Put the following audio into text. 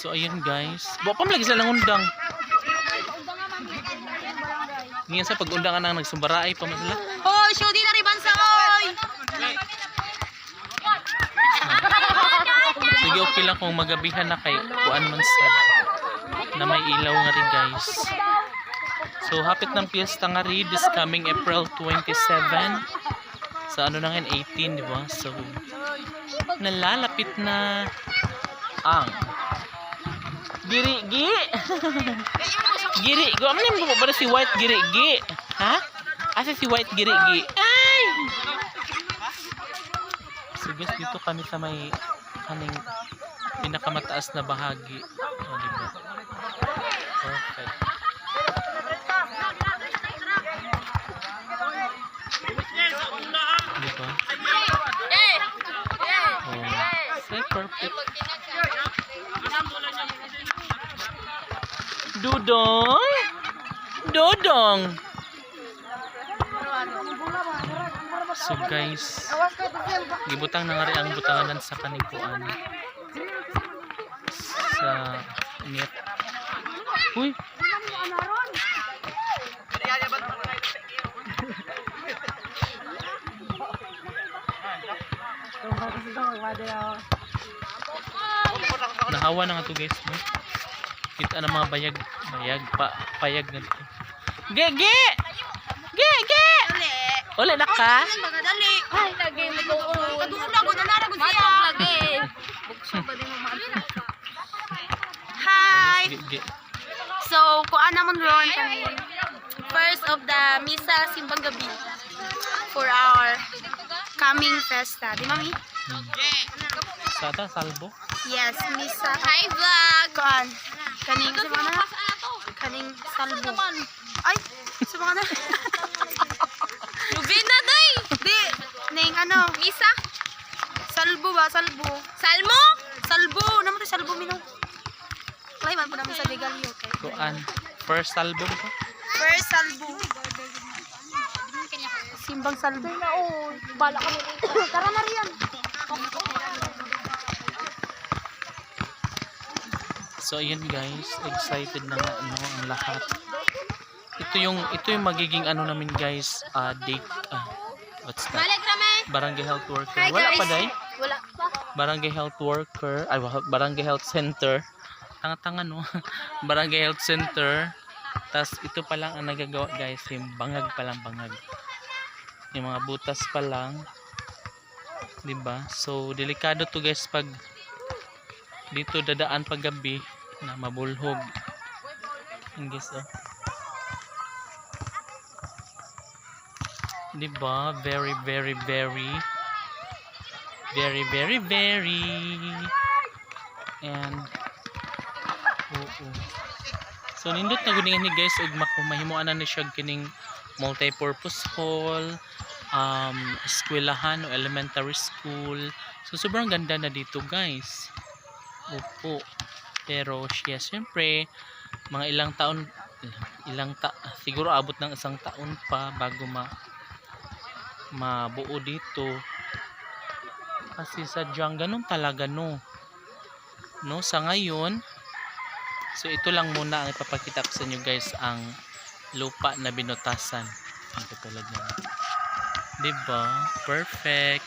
So ayun guys, buwa pa lagi sila ng undang. Ngayon sa pag-undangan nang nagsumbaray pa man sila. Oh, show din na riban sa oy. Sige, okay lang kung magabihan na kay kuan man sad na may ilaw nga rin guys. So hapit ng piyesta nga rin this coming April 27. Sa ano na ngayon 18, di ba? So nalalapit na ang Giri-gi. Giri, go man mo ba si White Giri-gi? Ha? Asa si White Giri-gi? Ay. So guys, dito kami sa may kaning pinakamataas na bahagi. Oh, di ba? Perfect. Di ba? Oh, so perfect. Dudong? Dodong. So guys, gibutang na nga rin ang butanganan sa kanikuan. Sa net. Uy. Nahawa na nga to guys, no? Kita na mga payag na dito. Gege! Gege! Uli na ka? Magadali. Ay, lagi mag-uul. Kadula ko na naragod siya. Lagi. Bukso pa din mo Hi. So, kuan naman ron kami. First of the Misa Simbang Gabi for our coming festa. Di mami? Sata, salbo? Yes, Misa. Hi vlog. Kuan. Kaning sa mga na? Kaning salbo. Ay, sa mga na? Lubin na, day! Di, ning ano? Misa? Salbo ba? Salbo. Salmo? Salbo. Naman tayo salbo minong. Layman po namin sa legalyo. Okay? Kuan. First album ko? First salbo. Simbang salbo. Oo. Bala kami. Tara na riyan. So ayun guys, excited na nga ano ang lahat. Ito yung magiging ano namin guys, date what's that? Barangay health worker. Hi, Wala guys. pa day? Wala pa. Barangay health worker, ay barangay health center. Tanga-tanga no. Barangay health center. Tas ito pa lang ang nagagawa guys, yung bangag pa lang bangag. Yung mga butas pa lang. 'Di ba? So delikado to guys pag dito dadaan pag gabi na mabulhog. Yung guys oh. Diba? Very and so nindot na guningan ni guys ug mahimuan na ni siya kining multi-purpose hall, eskwelahan o elementary school. So sobrang ganda na dito guys. Opo. Pero siya siyempre mga siguro abot ng isang taon pa bago mabuo dito. Kasi sadyang ganun talaga no sa ngayon. So ito lang muna ang ipapakita ko sa inyo guys, ang lupa na binutasan. Ang katulad niya. Diba? Perfect.